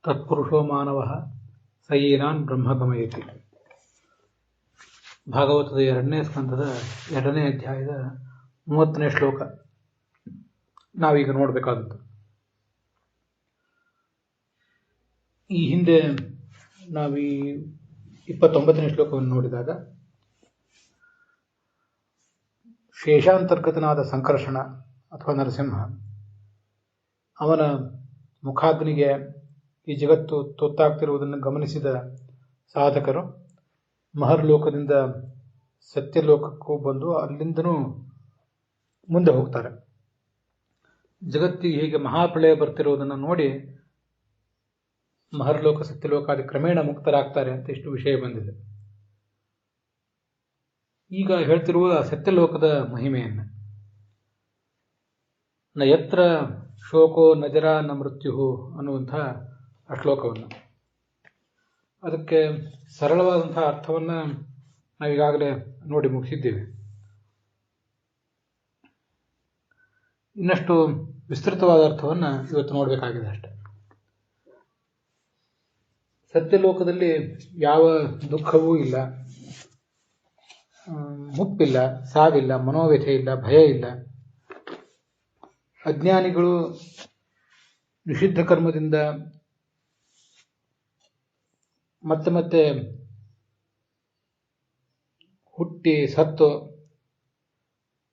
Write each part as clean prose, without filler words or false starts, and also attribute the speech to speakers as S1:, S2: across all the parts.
S1: ತತ್ಪುರುಷೋ ಮಾನವಃ ಸಯೇನಾನ್ ಬ್ರಹ್ಮಗಮಯತಿ. ಭಾಗವತದ 2ನೇ ಸ್ಕಂದದ 2ನೇ ಅಧ್ಯಾಯದ 30ನೇ ಶ್ಲೋಕ ನಾವೀಗ ನೋಡಬೇಕಾದದ್ದು. ಈ ಹಿಂದೆ ನಾವೀ 29ನೇ ಶ್ಲೋಕವನ್ನು ನೋಡಿದಾಗ ಶೇಷಾಂತರ್ಗತನಾದ ಸಂಕರ್ಷಣ ಅಥವಾ ನರಸಿಂಹ ಅವನ ಮುಖಾಗ್ನಿಗೆ ಈ ಜಗತ್ತು ತೊತ್ತಾಗ್ತಿರುವುದನ್ನು ಗಮನಿಸಿದ ಸಾಧಕರು ಮಹರ್ಲೋಕದಿಂದ ಸತ್ಯಲೋಕಕ್ಕೂ ಬಂದು ಅಲ್ಲಿಂದನೂ ಮುಂದೆ ಹೋಗ್ತಾರೆ. ಜಗತ್ತಿಗೆ ಹೀಗೆ ಮಹಾಪ್ರಳಯ ಬರ್ತಿರುವುದನ್ನು ನೋಡಿ ಮಹರ್ಲೋಕ ಸತ್ಯಲೋಕಾದಿ ಕ್ರಮೇಣ ಮುಕ್ತರಾಗ್ತಾರೆ ಅಂತ ಇಷ್ಟು ವಿಷಯ ಬಂದಿದೆ. ಈಗ ಹೇಳ್ತಿರುವ ಸತ್ಯಲೋಕದ ಮಹಿಮೆಯನ್ನು, ನ ಯತ್ರ ಶೋಕೋ ನಜರ ನ ಮೃತ್ಯು ಅನ್ನುವಂಥ ಆ ಶ್ಲೋಕವನ್ನು, ಅದಕ್ಕೆ ಸರಳವಾದಂಥ ಅರ್ಥವನ್ನು ನಾವೀಗಾಗಲೇ ನೋಡಿ ಮುಗಿಸಿದ್ದೇವೆ. ಇನ್ನಷ್ಟು ವಿಸ್ತೃತವಾದ ಅರ್ಥವನ್ನು ಇವತ್ತು ನೋಡಬೇಕಾಗಿದೆ ಅಷ್ಟೆ. ಸತ್ಯಲೋಕದಲ್ಲಿ ಯಾವ ದುಃಖವೂ ಇಲ್ಲ, ಮುಪ್ಪಿಲ್ಲ, ಸಾವಿಲ್ಲ, ಮನೋವ್ಯಥೆ ಇಲ್ಲ, ಭಯ ಇಲ್ಲ. ಅಜ್ಞಾನಿಗಳು ನಿಷಿದ್ಧ ಕರ್ಮದಿಂದ ಮತ್ತೆ ಮತ್ತೆ ಹುಟ್ಟಿ ಸತ್ತು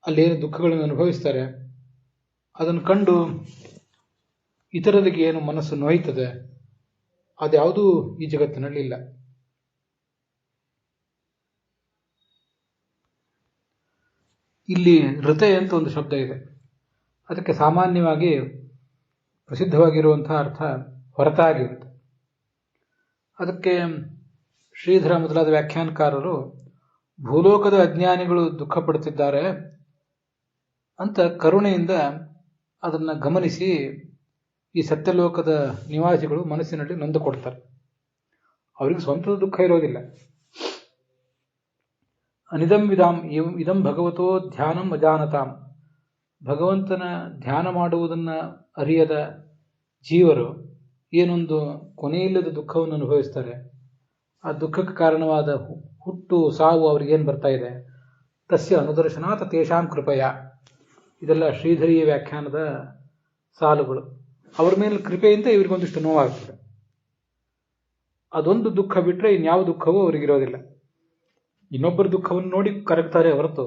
S1: ಅಲ್ಲೇನು ದುಃಖಗಳನ್ನು ಅನುಭವಿಸ್ತಾರೆ, ಅದನ್ನು ಕಂಡು ಇತರರಿಗೆ ಏನು ಮನಸ್ಸು ನೋಯ್ತದೆ, ಅದ್ಯಾವುದೂ ಈ ಜಗತ್ತಿನಲ್ಲಿ ಇಲ್ಲ. ಇಲ್ಲಿ ಋತೆ ಅಂತ ಒಂದು ಶಬ್ದ ಇದೆ. ಅದಕ್ಕೆ ಸಾಮಾನ್ಯವಾಗಿ ಪ್ರಸಿದ್ಧವಾಗಿರುವಂತಹ ಅರ್ಥ ಹೊರತಾಗಿ ಅಂತ. ಅದಕ್ಕೆ ಶ್ರೀಧರ ಮೊದಲಾದ ವ್ಯಾಖ್ಯಾನಕಾರರು ಭೂಲೋಕದ ಅಜ್ಞಾನಿಗಳು ದುಃಖ ಪಡುತ್ತಿದ್ದಾರೆ ಅಂತ ಕರುಣೆಯಿಂದ ಅದನ್ನು ಗಮನಿಸಿ ಈ ಸತ್ಯಲೋಕದ ನಿವಾಸಿಗಳು ಮನಸ್ಸಿನಲ್ಲಿ ನೊಂದು ಕೊಡ್ತಾರೆ. ಅವರಿಗೆ ಸ್ವಂತದ ದುಃಖ ಇರೋದಿಲ್ಲ. ಅನಿದಂ ವಿಧಾಂ ಇದಂ ಭಗವತೋ ಧ್ಯಾನಂ ಅಜಾನತಾಂ. ಭಗವಂತನ ಧ್ಯಾನ ಮಾಡುವುದನ್ನು ಅರಿಯದ ಜೀವರು ಏನೊಂದು ಕೊನೆಯಿಲ್ಲದ ದುಃಖವನ್ನು ಅನುಭವಿಸ್ತಾರೆ. ಆ ದುಃಖಕ್ಕೆ ಕಾರಣವಾದ ಹುಟ್ಟು ಸಾವು ಅವ್ರಿಗೇನು ಬರ್ತಾ ಇದೆ, ತಸ್ಯ ಅನುದರ್ಶನಾತ್ ತೇಷಾಂ ಕೃಪೆಯ. ಇದೆಲ್ಲ ಶ್ರೀಧರಿಯ ವ್ಯಾಖ್ಯಾನದ ಸಾಲುಗಳು. ಅವರ ಮೇಲೆ ಕೃಪೆಯಿಂದ ಇವರಿಗೊಂದಿಷ್ಟು ನೋವಾಗ್ತದೆ. ಅದೊಂದು ದುಃಖ ಬಿಟ್ಟರೆ ಇನ್ಯಾವ ದುಃಖವೂ ಅವರಿಗಿರೋದಿಲ್ಲ. ಇನ್ನೊಬ್ಬರ ದುಃಖವನ್ನು ನೋಡಿ ಕರಗ್ತಾರೆ ಹೊರತು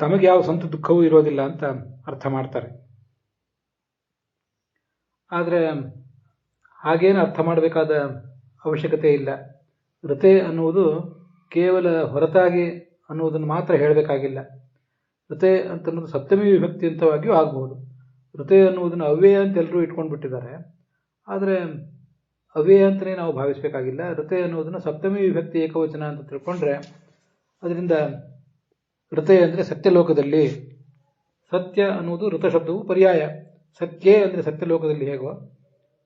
S1: ತಮಗೆ ಯಾವ ಸ್ವಂತ ದುಃಖವೂ ಇರೋದಿಲ್ಲ ಅಂತ ಅರ್ಥ ಮಾಡ್ತಾರೆ. ಆದರೆ ಹಾಗೇನು ಅರ್ಥ ಮಾಡಬೇಕಾದ ಅವಶ್ಯಕತೆ ಇಲ್ಲ. ಋತೆ ಅನ್ನುವುದು ಕೇವಲ ಹೊರತಾಗಿ ಅನ್ನುವುದನ್ನು ಮಾತ್ರ ಹೇಳಬೇಕಾಗಿಲ್ಲ. ಋತೆ ಅಂತನ್ನೋದು ಸಪ್ತಮಿ ವಿಭಕ್ತಿ ಅಂತವಾಗಿಯೂ ಆಗಬಹುದು. ಋತೆ ಅನ್ನುವುದನ್ನು ಅವ್ಯಯ ಅಂತ ಎಲ್ಲರೂ ಇಟ್ಕೊಂಡು ಬಿಟ್ಟಿದ್ದಾರೆ. ಆದರೆ ಅವ್ಯಯ ಅಂತಲೇ ನಾವು ಭಾವಿಸಬೇಕಾಗಿಲ್ಲ. ಋತೆ ಅನ್ನುವುದನ್ನು ಸಪ್ತಮಿ ವಿಭಕ್ತಿ ಏಕವಚನ ಅಂತ ತಿಳ್ಕೊಂಡ್ರೆ ಅದರಿಂದ ಋತೆ ಅಂದರೆ ಸತ್ಯಲೋಕದಲ್ಲಿ. ಸತ್ಯ ಅನ್ನುವುದು ಋತ ಶಬ್ದವು ಪರ್ಯಾಯ. ಸತ್ಯೇ ಅಂದರೆ ಸತ್ಯಲೋಕದಲ್ಲಿ ಹೇಗೋ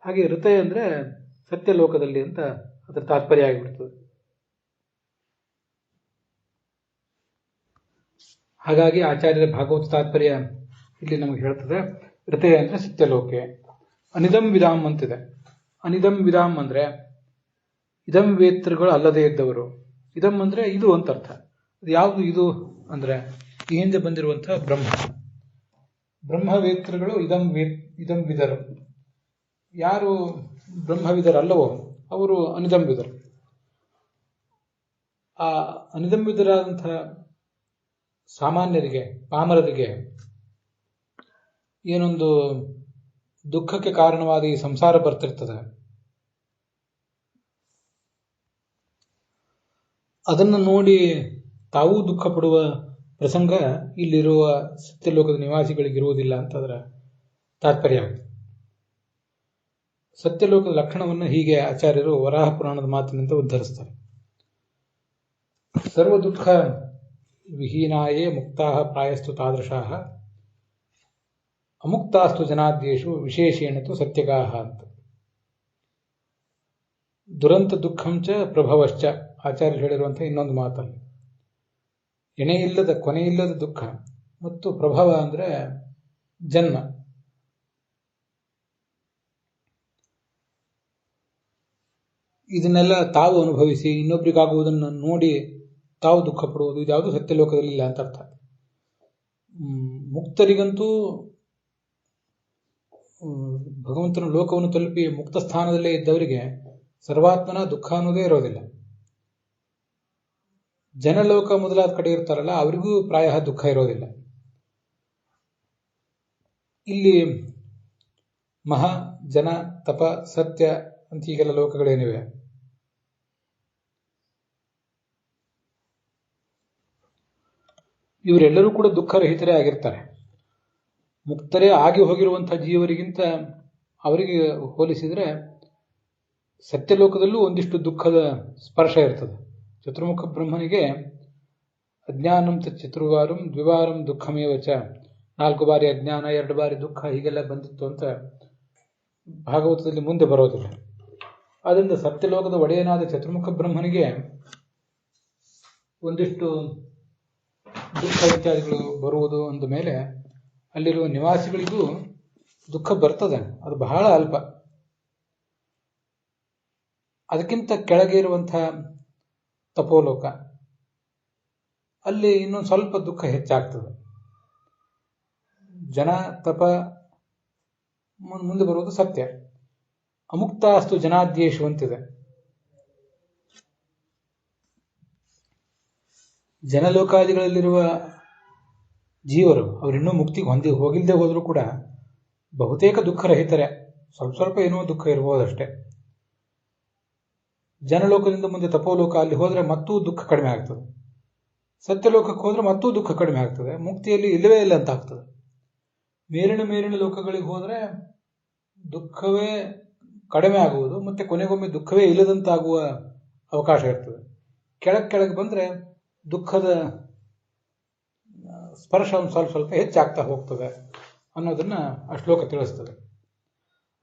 S1: ಹಾಗೆ ಋತೆ ಅಂದರೆ ಸತ್ಯಲೋಕದಲ್ಲಿ ಅಂತ ಅದರ ತಾತ್ಪರ್ಯ ಆಗಿಬಿಡ್ತದೆ. ಹಾಗಾಗಿ ಆಚಾರ್ಯರ ಭಾಗವತ ತಾತ್ಪರ್ಯ ಇಲ್ಲಿ ನಮಗೆ ಹೇಳ್ತದೆ, ಋತೆ ಅಂದರೆ ಸತ್ಯಲೋಕೆ. ಅನಿದಂ ವಿಧಾಂ ಅಂತಿದೆ. ಅನಿದಂ ವಿಧಾಂ ಅಂದರೆ ಇದಂ ವೇತೃಗಳು ಅಲ್ಲದೇ ಇದ್ದವರು. ಇದಂ ಅಂದರೆ ಇದು ಅಂತ ಅರ್ಥ. ಅದು ಯಾವುದು ಇದು ಅಂದರೆ ಈ ಹಿಂದೆ ಬಂದಿರುವಂತಹ ಬ್ರಹ್ಮವೇತೃಗಳು ಇದಂ ವಿದರು. ಯಾರು ಬ್ರಹ್ಮವಿದರಲ್ಲವೋ ಅವರು ಅನಿದಂ ವಿದರು. ಆ ಅನಿದಂ ವಿದರಾದಂತಹ ಸಾಮಾನ್ಯರಿಗೆ, ಪಾಮರರಿಗೆ ಏನೊಂದು ದುಃಖಕ್ಕೆ ಕಾರಣವಾದ ಈ ಸಂಸಾರ ಬರ್ತಿರ್ತದೆ, ಅದನ್ನು ನೋಡಿ ತಾವೂ ದುಃಖ ಪಡುವ ಪ್ರಸಂಗ ಇಲ್ಲಿರುವ ಸತ್ಯಲೋಕದ ನಿವಾಸಿಗಳಿಗಿರುವುದಿಲ್ಲ ಅಂತ ಅದರ ತಾತ್ಪರ್ಯ ಆಗುತ್ತೆ. ಸತ್ಯಲೋಕದ ಲಕ್ಷಣವನ್ನು ಹೀಗೆ ಆಚಾರ್ಯರು ವರಾಹ ಪುರಾಣದ ಮಾತಿನಿಂದ ಉದ್ಧರಿಸ್ತಾರೆ. ಸರ್ವ ದುಃಖ ವಿಹೀನಾಯೇ ಮುಕ್ತಾ ಪ್ರಾಯಸ್ತು ತಾದೃಶಾಃ ಅಮುಕ್ತಾಸ್ತು ಜನಾದ್ಯೇಷು ವಿಶೇಷೇಣತು ಸತ್ಯಗಾಹ ಅಂತ. ದುರಂತ ದುಃಖಂಚ ಪ್ರಭವಶ್ಚ ಆಚಾರ್ಯರು ಹೇಳಿರುವಂಥ ಇನ್ನೊಂದು ಮಾತಲ್ಲಿ ಎಣೆಯಿಲ್ಲದ ಕೊನೆಯಿಲ್ಲದ ದುಃಖ ಮತ್ತು ಪ್ರಭವ ಅಂದರೆ ಜನ್ಮ. ಇದನ್ನೆಲ್ಲ ತಾವು ಅನುಭವಿಸಿ ಇನ್ನೊಬ್ಬರಿಗಾಗುವುದನ್ನು ನೋಡಿ ತಾವು ದುಃಖ ಪಡುವುದು ಇದ್ಯಾವುದು ಸತ್ಯಲೋಕದಲ್ಲಿ ಇಲ್ಲ ಅಂತ ಅರ್ಥ. ಮುಕ್ತರಿಗಂತೂ ಭಗವಂತನ ಲೋಕವನ್ನು ತಲುಪಿ ಮುಕ್ತ ಸ್ಥಾನದಲ್ಲೇ ಇದ್ದವರಿಗೆ ಸರ್ವಾತ್ಮನ ದುಃಖ ಅನ್ನೋದೇ ಇರೋದಿಲ್ಲ. ಜನಲೋಕ ಮೊದಲಾದ ಕಡೆ ಇರ್ತಾರಲ್ಲ ಅವರಿಗೂ ಪ್ರಾಯ ದುಃಖ ಇರೋದಿಲ್ಲ. ಇಲ್ಲಿ ಮಹಾ, ಜನ, ತಪ, ಸತ್ಯ ಅಂತ ಹೀಗೆಲ್ಲ ಲೋಕಗಳೇನಿವೆ, ಇವರೆಲ್ಲರೂ ಕೂಡ ದುಃಖರಹಿತರೇ ಆಗಿರ್ತಾರೆ. ಮುಕ್ತರೇ ಆಗಿ ಹೋಗಿರುವಂತಹ ಜೀವರಿಗಿಂತ ಅವರಿಗೆ ಹೋಲಿಸಿದರೆ ಸತ್ಯಲೋಕದಲ್ಲೂ ಒಂದಿಷ್ಟು ದುಃಖದ ಸ್ಪರ್ಶ ಇರ್ತದೆ. ಚತುರ್ಮುಖ ಬ್ರಹ್ಮನಿಗೆ ಅಜ್ಞಾನಂ ಚತುರ್ವಾರಂ ದ್ವಿವಾರಂ ದುಃಖಮೇವಚ, 4 ಬಾರಿ ಅಜ್ಞಾನ 2 ಬಾರಿ ದುಃಖ ಹೀಗೆಲ್ಲ ಬಂದಿತ್ತು ಅಂತ ಭಾಗವತದಲ್ಲಿ ಮುಂದೆ ಬರೋದಿಲ್ಲ. ಆದ್ದರಿಂದ ಸತ್ಯಲೋಕದ ಒಡೆಯನಾದ ಚತುರ್ಮುಖ ಬ್ರಹ್ಮನಿಗೆ ಒಂದಿಷ್ಟು ದುಃಖ ಇತ್ಯಾದಿಗಳು ಬರುವುದು ಅಂದ ಮೇಲೆ ಅಲ್ಲಿರುವ ನಿವಾಸಿಗಳಿಗೂ ದುಃಖ ಬರ್ತದೆ, ಅದು ಬಹಳ ಅಲ್ಪ. ಅದಕ್ಕಿಂತ ಕೆಳಗೆ ಇರುವಂತಹ ತಪೋಲೋಕ, ಅಲ್ಲಿ ಇನ್ನೊಂದು ಸ್ವಲ್ಪ ದುಃಖ ಹೆಚ್ಚಾಗ್ತದೆ. ಜನ, ತಪ, ಮುಂದೆ ಬರುವುದು ಸತ್ಯ. ಅಮುಕ್ತಾಸ್ತು ಜನಾದ್ಯೇಶು ಅಂತಿದೆ. ಜನಲೋಕಾದಿಗಳಲ್ಲಿರುವ ಜೀವರು ಅವರಿನ್ನೂ ಮುಕ್ತಿಗೆ ಹೋಗಿಲ್ಲದೆ ಹೋದರೂ ಕೂಡ ಬಹುತೇಕ ದುಃಖರಹಿತರೆ. ಸ್ವಲ್ಪ ಏನೋ ದುಃಖ ಇರಬಹುದಷ್ಟೇ. ಜನಲೋಕದಿಂದ ಮುಂದೆ ತಪೋಲೋಕ, ಅಲ್ಲಿ ಹೋದರೆ ಮತ್ತೂ ದುಃಖ ಕಡಿಮೆ ಆಗ್ತದೆ. ಸತ್ಯಲೋಕಕ್ಕೆ ಹೋದ್ರೆ ಮತ್ತೂ ದುಃಖ ಕಡಿಮೆ ಆಗ್ತದೆ. ಮುಕ್ತಿಯಲ್ಲಿ ಇಲ್ಲವೇ ಇಲ್ಲ ಅಂತ ಆಗ್ತದೆ. ಮೇಲಿನ ಲೋಕಗಳಿಗೆ ಹೋದರೆ ದುಃಖವೇ ಕಡಿಮೆ ಆಗುವುದು, ಮತ್ತೆ ಕೊನೆಗೊಮ್ಮೆ ದುಃಖವೇ ಇಲ್ಲದಂತಾಗುವ ಅವಕಾಶ ಇರ್ತದೆ. ಕೆಳಗೆ ಬಂದರೆ ದುಃಖದ ಸ್ಪರ್ಶ ಒಂದು ಸ್ವಲ್ಪ ಹೆಚ್ಚಾಗ್ತಾ ಹೋಗ್ತದೆ ಅನ್ನೋದನ್ನ ಆ ಶ್ಲೋಕ ತಿಳಿಸ್ತದೆ.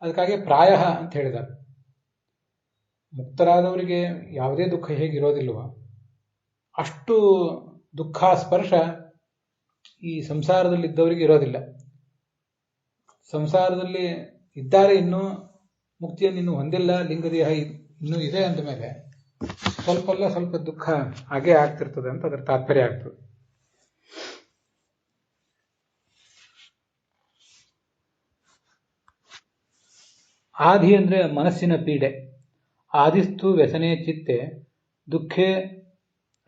S1: ಅದಕ್ಕಾಗಿ ಪ್ರಾಯ ಅಂತ ಹೇಳಿದ್ದಾರೆ. ಮುಕ್ತರಾದವರಿಗೆ ಯಾವುದೇ ದುಃಖ ಹೇಗಿರೋದಿಲ್ವ ಅಷ್ಟು ದುಃಖ ಸ್ಪರ್ಶ ಈ ಸಂಸಾರದಲ್ಲಿದ್ದವರಿಗೆ ಇರೋದಿಲ್ಲ. ಸಂಸಾರದಲ್ಲಿ ಇದ್ದಾರೆ, ಇನ್ನೂ ಮುಕ್ತಿಯನ್ನು ಇನ್ನೂ ಹೊಂದಿಲ್ಲ, ಲಿಂಗದೇಹ ಇನ್ನೂ ಇದೆ ಅಂದ ಮೇಲೆ ಸ್ವಲ್ಪ ದುಃಖ ಹಾಗೇ ಆಗ್ತಿರ್ತದೆ ಅಂತ ಅದರ ತಾತ್ಪರ್ಯ ಆಗ್ತದೆ. ಆದಿ ಅಂದ್ರೆ ಮನಸ್ಸಿನ ಪೀಡೆ. ಆದಿಸ್ತು ವ್ಯಸನೆ ಚಿತ್ತೆ ದುಃಖೇ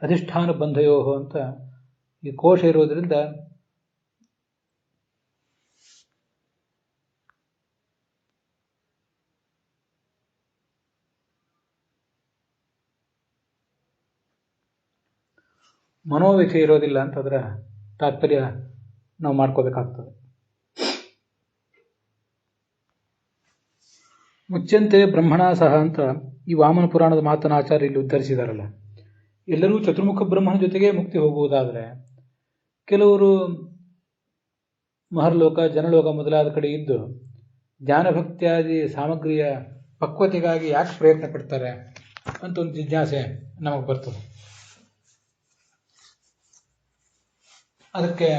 S1: ಅಧಿಷ್ಠಾನ ಬಂಧಯೋ ಅಂತ ಈ ಕೋಶ ಇರೋದ್ರಿಂದ ಮನೋವ್ಯಥೆ ಇರೋದಿಲ್ಲ ಅಂತ ಅದರ ತಾತ್ಪರ್ಯ ನಾವು ಮಾಡ್ಕೋಬೇಕಾಗ್ತದೆ. ಮುಚ್ಚಂತೆ ಬ್ರಹ್ಮಣ ಸಹ ಅಂತ ಈ ವಾಮನ ಪುರಾಣದ ಮಾತನ್ನ ಆಚಾರ್ಯ ಇಲ್ಲಿ ಉದ್ಧರಿಸಿದಾರಲ್ಲ. ಎಲ್ಲರೂ ಚತುರ್ಮುಖ ಬ್ರಹ್ಮನ ಜೊತೆಗೆ ಮುಕ್ತಿ ಹೋಗುವುದಾದರೆ ಕೆಲವರು ಮಹರ್ಲೋಕ, ಜನಲೋಕ ಮೊದಲಾದ ಕಡೆ ಇದ್ದು ಜ್ಞಾನಭಕ್ತಿಯಾದಿ ಸಾಮಗ್ರಿಯ ಪಕ್ವತೆಗಾಗಿ ಯಾಕೆ ಪ್ರಯತ್ನ ಪಡ್ತಾರೆ ಅಂತ ಒಂದು ಜಿಜ್ಞಾಸೆ ನಮಗೆ ಬರ್ತದೆ. ಅದಕ್ಕೆ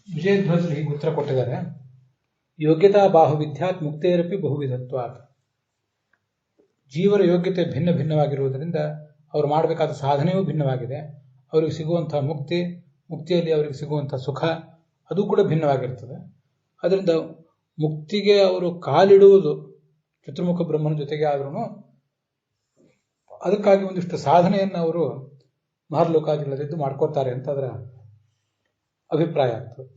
S1: ವಿಜಯಧ್ವಜರು ಹೀಗೆ ಉತ್ತರ ಕೊಟ್ಟಿದ್ದಾರೆ. ಯೋಗ್ಯತಾ ಬಾಹುವಿಧ್ಯಾತ್ ಮುಕ್ತೇರಪಿ ಬಹುವಿಧತ್ವಾತ್. ಜೀವರ ಯೋಗ್ಯತೆ ಭಿನ್ನವಾಗಿರುವುದರಿಂದ ಅವರು ಮಾಡಬೇಕಾದ ಸಾಧನೆಯೂ ಭಿನ್ನವಾಗಿದೆ. ಅವರಿಗೆ ಸಿಗುವಂತಹ ಮುಕ್ತಿಯಲ್ಲಿ ಅವರಿಗೆ ಸಿಗುವಂತಹ ಸುಖ ಅದು ಕೂಡ ಭಿನ್ನವಾಗಿರ್ತದೆ. ಅದರಿಂದ ಮುಕ್ತಿಗೆ ಅವರು ಕಾಲಿಡುವುದು ಚತುರ್ಮುಖ ಬ್ರಹ್ಮನ ಜೊತೆಗೆ ಆದ್ರೂ ಅದಕ್ಕಾಗಿ ಒಂದಿಷ್ಟು ಸಾಧನೆಯನ್ನು ಅವರು ಮಹರ್ಲೋಕಾದಿಗಳಲ್ಲಿದ್ದು ಮಾಡ್ಕೋತಾರೆ ಅಂತ ಅದರ ಅಭಿಪ್ರಾಯ ಆಗ್ತದೆ.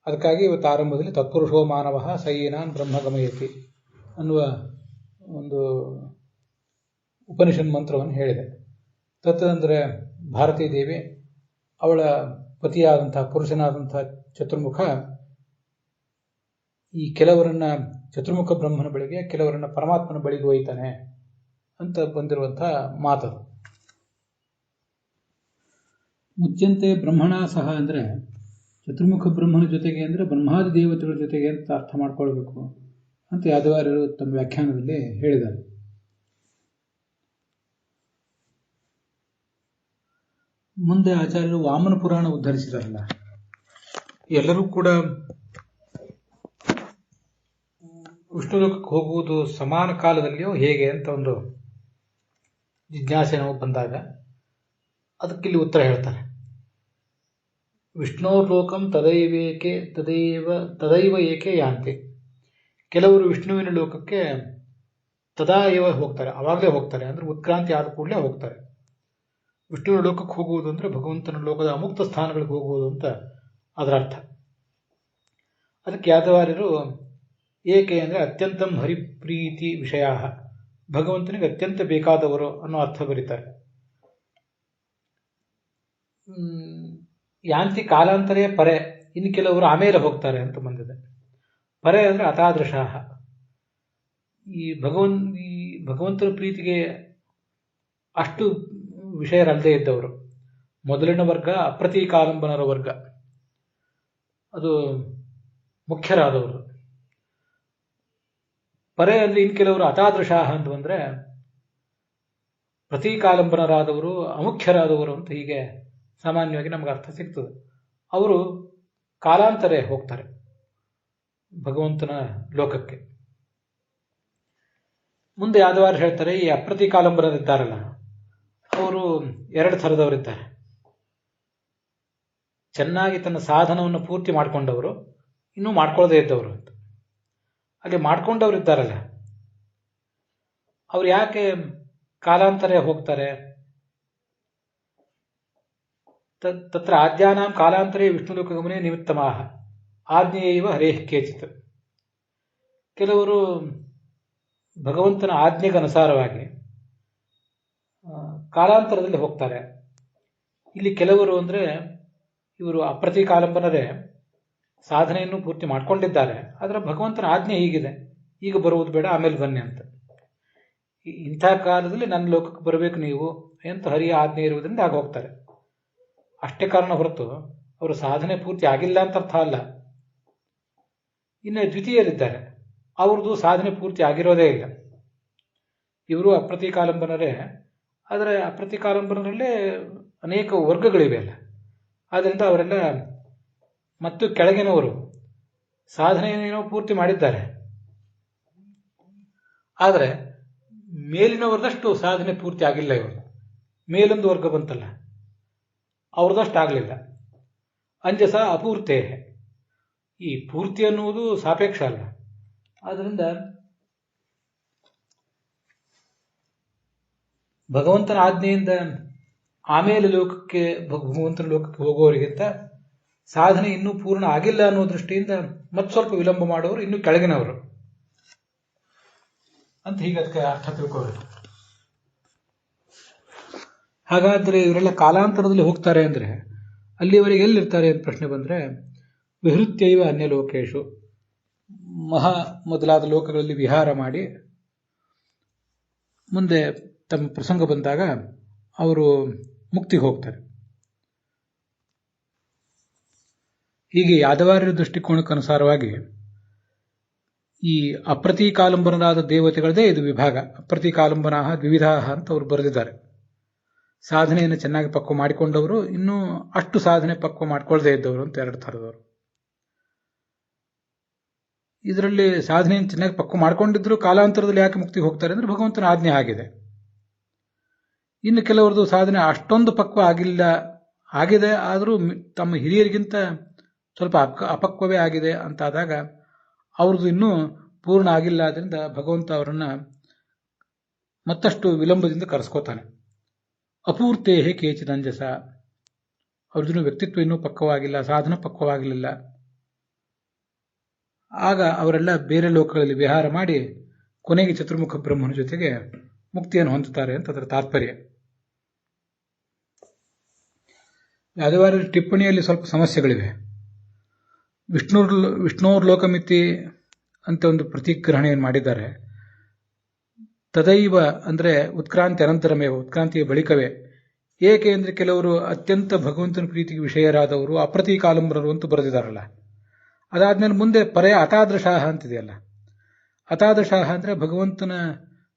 S1: ಅದಕ್ಕಾಗಿ ಇವತ್ತು ಆರಂಭದಲ್ಲಿ ತತ್ಪುರುಷೋ ಮಾನವ ಸಯೇನಾನ್ ಬ್ರಹ್ಮಗಮಯತಿ ಅನ್ನುವ ಒಂದು ಉಪನಿಷನ್ ಮಂತ್ರವನ್ನು ಹೇಳಿದೆ. ತತ್ ಅಂದರೆ ಭಾರತೀ ದೇವಿ, ಅವಳ ಪತಿಯಾದಂತಹ ಪುರುಷನಾದಂತಹ ಚತುರ್ಮುಖ ಈ ಕೆಲವರನ್ನ ಚತುರ್ಮುಖ ಬ್ರಹ್ಮನ ಬಳಿಗೆ, ಕೆಲವರನ್ನ ಪರಮಾತ್ಮನ ಬಳಿಗೆ ಒಯ್ತಾನೆ ಅಂತ ಬಂದಿರುವಂತಹ ಮಾತದು. ಮುಚ್ಚಂತೆ ಬ್ರಹ್ಮಣ ಸಹ ಅಂದರೆ ಚತುರ್ಮುಖ ಬ್ರಹ್ಮನ ಜೊತೆಗೆ ಅಂದರೆ ಬ್ರಹ್ಮಾದಿ ದೇವತೆಗಳ ಜೊತೆಗೆ ಅಂತ ಅರ್ಥ ಮಾಡ್ಕೊಳ್ಬೇಕು ಅಂತ ಯಾದವಾರ್ಯರು ತಮ್ಮ ವ್ಯಾಖ್ಯಾನದಲ್ಲಿ ಹೇಳಿದ್ದಾರೆ. ಮುಂದೆ ಆಚಾರ್ಯರು ವಾಮನ ಪುರಾಣ ಉದ್ಧರಿಸಿದಾರಲ್ಲ, ಎಲ್ಲರೂ ಕೂಡ ವಿಷ್ಣುಲೋಕಕ್ಕೆ ಹೋಗುವುದು ಸಮಾನ ಕಾಲದಲ್ಲಿಯೋ ಹೇಗೆ ಅಂತ ಒಂದು ಜಿಜ್ಞಾಸೆ ನಮಗೆ ಬಂದಾಗ ಅದಕ್ಕಿಲ್ಲಿ ಉತ್ತರ ಹೇಳ್ತಾರೆ. ವಿಷ್ಣೋರ್ಲೋಕಂ ತದೈವ ಏಕೆ ಯಾಂತಿ. ಕೆಲವರು ವಿಷ್ಣುವಿನ ಲೋಕಕ್ಕೆ ತದಾಯವ ಹೋಗ್ತಾರೆ, ಅವಾಗಲೇ ಹೋಗ್ತಾರೆ, ಅಂದ್ರೆ ಉತ್ಕ್ರಾಂತಿ ಆದ ಕೂಡಲೇ ಹೋಗ್ತಾರೆ. ವಿಷ್ಣುವಿನ ಲೋಕಕ್ಕೆ ಹೋಗುವುದು ಅಂದ್ರೆ ಭಗವಂತನ ಲೋಕದ ಅಮುಕ್ತ ಸ್ಥಾನಗಳಿಗೆ ಹೋಗುವುದು ಅಂತ ಅದರ ಅರ್ಥ. ಅದಕ್ಕೆ ಯಾದವಾರ್ಯರು ಏಕೆ ಅಂದರೆ ಅತ್ಯಂತಂ ಹರಿಪ್ರೀತಿ ವಿಷಯ, ಭಗವಂತನಿಗೆ ಅತ್ಯಂತ ಬೇಕಾದವರು ಅನ್ನೋ ಅರ್ಥ ಬರೀತಾರೆ. ಯಾಂತಿ ಕಾಲಾಂತರೇ ಪರೆ, ಇನ್ನು ಕೆಲವರು ಆಮೇಲೆ ಹೋಗ್ತಾರೆ ಅಂತ ಬಂದಿದೆ. ಪರೆ ಅಂದರೆ ಅತಾದೃಶಾಹ, ಈ ಭಗವಂತನ ಪ್ರೀತಿಗೆ ಅಷ್ಟು ವಿಷಯರಲ್ಲದೆ ಇದ್ದವರು. ಮೊದಲಿನ ವರ್ಗ ಅಪ್ರತೀಕಾಲಂಬನರ ವರ್ಗ, ಅದು ಮುಖ್ಯರಾದವರು. ಪರೆ ಅಂದರೆ ಇನ್ನು ಕೆಲವರು ಅತಾದೃಶಾಹ ಅಂತ ಬಂದರೆ ಪ್ರತೀಕಾಲಂಬನರಾದವರು, ಅಮುಖ್ಯರಾದವರು ಅಂತ ಹೀಗೆ ಸಾಮಾನ್ಯವಾಗಿ ನಮ್ಗೆ ಅರ್ಥ ಸಿಗ್ತದೆ. ಅವರು ಕಾಲಾಂತರೇ ಹೋಗ್ತಾರೆ ಭಗವಂತನ ಲೋಕಕ್ಕೆ. ಮುಂದೆ ಯಾದವಾರ್ ಹೇಳ್ತಾರೆ, ಈ ಅಪ್ರತೀಕಾಲಂಬನರಿದ್ದಾರಲ್ಲ ಅವರು ಎರಡು ಥರದವರಿದ್ದಾರೆ. ಚೆನ್ನಾಗಿ ತನ್ನ ಸಾಧನವನ್ನು ಪೂರ್ತಿ ಮಾಡಿಕೊಂಡವರು, ಇನ್ನೂ ಮಾಡ್ಕೊಳ್ಳದೇ ಇದ್ದವರು ಅಂತ. ಹಾಗೆ ಮಾಡ್ಕೊಂಡವರಿದ್ದಾರಲ್ಲ ಅವ್ರು ಯಾಕೆ ಕಾಲಾಂತರ ಹೋಗ್ತಾರೆ? ತತ್ರ ಆದ್ಯಾನಾಂ ಕಾಲಾಂತರೇ ವಿಷ್ಣುಲೋಕಗಮನೆ ನಿಮಿತ್ತಮಾಹ ಆಜ್ಞೆಯೈವ ಹರೇಃ ಕೇಚಿತ್. ಕೆಲವರು ಭಗವಂತನ ಆಜ್ಞೆಗನುಸಾರವಾಗಿ ಕಾಲಾಂತರದಲ್ಲಿ ಹೋಗ್ತಾರೆ. ಇಲ್ಲಿ ಕೆಲವರು ಅಂದರೆ ಇವರು ಅಪ್ರತೀಕಾಲಂಬನರೇ, ಸಾಧನೆಯನ್ನು ಪೂರ್ತಿ ಮಾಡ್ಕೊಂಡಿದ್ದಾರೆ, ಆದರೆ ಭಗವಂತನ ಆಜ್ಞೆ ಹೀಗಿದೆ, ಈಗ ಬರುವುದು ಬೇಡ, ಆಮೇಲೆ ಬನ್ನಿ ಅಂತ. ಇಂಥ ಕಾಲದಲ್ಲಿ ನನ್ನ ಲೋಕಕ್ಕೆ ಬರಬೇಕು ನೀವು ಅಂತ ಹರಿಯ ಆಜ್ಞೆ ಇರುವುದರಿಂದ ಆಗ ಹೋಗ್ತಾರೆ. ಅಷ್ಟೇ ಕಾರಣ ಹೊರತು ಅವರು ಸಾಧನೆ ಪೂರ್ತಿ ಆಗಿಲ್ಲ ಅಂತ ಅರ್ಥ ಅಲ್ಲ. ಇನ್ನು ದ್ವಿತೀಯರಿದ್ದಾರೆ, ಅವ್ರದ್ದು ಸಾಧನೆ ಪೂರ್ತಿ ಆಗಿರೋದೇ ಇಲ್ಲ. ಇವರು ಅಪ್ರತೀಕಾಲಂಬನರೇ, ಆದರೆ ಅಪ್ರತೀಕಾಲಂಬನರಲ್ಲೇ ಅನೇಕ ವರ್ಗಗಳಿವೆ ಅಲ್ಲ. ಆದ್ದರಿಂದ ಅವರೆಲ್ಲ ಮತ್ತು ಕೆಳಗಿನವರು ಸಾಧನೆಯೇನೋ ಪೂರ್ತಿ ಮಾಡಿದ್ದಾರೆ, ಆದರೆ ಮೇಲಿನವರದಷ್ಟು ಸಾಧನೆ ಪೂರ್ತಿ ಆಗಿಲ್ಲ. ಇವರು ಮೇಲೊಂದು ವರ್ಗ ಬಂತಲ್ಲ, ಅವ್ರದಷ್ಟು ಆಗಲಿಲ್ಲ. ಅಂಜಸ ಅಪೂರ್ತೆ, ಈ ಪೂರ್ತಿ ಅನ್ನುವುದು ಸಾಪೇಕ್ಷ ಅಲ್ಲ. ಆದ್ದರಿಂದ ಭಗವಂತನ ಆಜ್ಞೆಯಿಂದ ಆಮೇಲೆ ಭಗವಂತನ ಲೋಕಕ್ಕೆ ಹೋಗುವವರಿಗಿಂತ ಸಾಧನೆ ಇನ್ನೂ ಪೂರ್ಣ ಆಗಿಲ್ಲ ಅನ್ನೋ ದೃಷ್ಟಿಯಿಂದ ಮತ್ತೆ ಸ್ವಲ್ಪ ವಿಳಂಬ ಮಾಡೋರು ಇನ್ನೂ ಕೆಳಗಿನವರು ಅಂತ ಹೀಗೆ ಅದಕ್ಕೆ ಅರ್ಥ ತಿಳ್ಕೋಬೇಕು. ಹಾಗಾದ್ರೆ ಇವರೆಲ್ಲ ಕಾಲಾಂತರದಲ್ಲಿ ಹೋಗ್ತಾರೆ ಅಂದ್ರೆ ಅಲ್ಲಿವರೆಗೆ ಎಲ್ಲಿರ್ತಾರೆ ಅಂತ ಪ್ರಶ್ನೆ ಬಂದ್ರೆ, ವಿಹೃತ್ಯೈವ ಅನ್ಯ ಲೋಕೇಶು, ಮೊದಲಾದ ಲೋಕಗಳಲ್ಲಿ ವಿಹಾರ ಮಾಡಿ ಮುಂದೆ ತಮ್ಮ ಪ್ರಸಂಗ ಬಂದಾಗ ಅವರು ಮುಕ್ತಿಗೆ ಹೋಗ್ತಾರೆ. ಹೀಗೆ ಯಾದವಾರ್ಯರ ದೃಷ್ಟಿಕೋನಕ್ಕನುಸಾರವಾಗಿ ಈ ಅಪ್ರತೀಕಾಲಂಬನರಾದ ದೇವತೆಗಳದೇ ಇದು ವಿಭಾಗ. ಅಪ್ರತೀಕಾಲಂಬನಾ ದ್ವಿವಿಧಾ ಅಂತ ಅವರು ಬರೆದಿದ್ದಾರೆ. ಸಾಧನೆಯನ್ನು ಚೆನ್ನಾಗಿ ಪಕ್ವ ಮಾಡಿಕೊಂಡವರು, ಇನ್ನೂ ಅಷ್ಟು ಸಾಧನೆ ಪಕ್ವ ಮಾಡ್ಕೊಳ್ಳದೇ ಇದ್ದವರು ಅಂತ ಎರಡು ಥರದವರು. ಇದರಲ್ಲಿ ಸಾಧನೆಯನ್ನು ಚೆನ್ನಾಗಿ ಪಕ್ವ ಮಾಡ್ಕೊಂಡಿದ್ರು ಕಾಲಾಂತರದಲ್ಲಿ ಯಾಕೆ ಮುಕ್ತಿಗೆ ಹೋಗ್ತಾರೆ ಅಂದ್ರೆ ಭಗವಂತನ ಆಜ್ಞೆ ಆಗಿದೆ. ಇನ್ನು ಕೆಲವರದು ಸಾಧನೆ ಅಷ್ಟೊಂದು ಪಕ್ವ ಆಗಿದೆ, ಆದರೂ ತಮ್ಮ ಹಿರಿಯರಿಗಿಂತ ಸ್ವಲ್ಪ ಅಪಕ್ವವೇ ಆಗಿದೆ ಅಂತಾದಾಗ ಅವ್ರದ್ದು ಇನ್ನೂ ಪೂರ್ಣ ಆಗಿಲ್ಲ. ಆದ್ದರಿಂದ ಭಗವಂತ ಅವರನ್ನ ಮತ್ತಷ್ಟು ವಿಳಂಬದಿಂದ ಕರೆಸ್ಕೋತಾನೆ. ಅಪೂರ್ತೇಹೇ ಕೇಚಿದಂಜಸ, ಅವ್ರದ್ದು ವ್ಯಕ್ತಿತ್ವ ಇನ್ನೂ ಪಕ್ವವಾಗಿಲ್ಲ, ಸಾಧನ ಪಕ್ವವಾಗಿರಲಿಲ್ಲ. ಆಗ ಅವರೆಲ್ಲ ಬೇರೆ ಲೋಕಗಳಲ್ಲಿ ವಿಹಾರ ಮಾಡಿ ಕೊನೆಗೆ ಚತುರ್ಮುಖ ಬ್ರಹ್ಮನ ಜೊತೆಗೆ ಮುಕ್ತಿಯನ್ನು ಹೊಂದುತ್ತಾರೆ ಅಂತ ಅದರ ತಾತ್ಪರ್ಯ. ಯಾದವಾರ್ಯರ ಟಿಪ್ಪಣಿಯಲ್ಲಿ ಸ್ವಲ್ಪ ಸಮಸ್ಯೆಗಳಿವೆ. ವಿಷ್ಣೋರ್ ಲೋಕಮಿತಿ ಅಂತ ಒಂದು ಪ್ರತಿಗ್ರಹಣೆಯನ್ನು ಮಾಡಿದ್ದಾರೆ. ತದೈವ ಅಂದರೆ ಉತ್ಕ್ರಾಂತಿ ಅನಂತರಮೇವ, ಉತ್ಕ್ರಾಂತಿಯ ಬಳಿಕವೇ. ಏಕೆ ಅಂದರೆ ಕೆಲವರು ಅತ್ಯಂತ ಭಗವಂತನ ಪ್ರೀತಿಗೆ ವಿಷಯರಾದವರು ಅಪ್ರತೀಕಾಲಂಬರರು ಅಂತ ಬರೆದಿದ್ದಾರಲ್ಲ. ಅದಾದ್ಮೇಲೆ ಮುಂದೆ ಪರ್ಯಾಯ ಅತಾದೃಶಾಹ ಅಂತಿದೆಯಲ್ಲ. ಅತಾದೃಶಾಹ ಅಂದರೆ ಭಗವಂತನ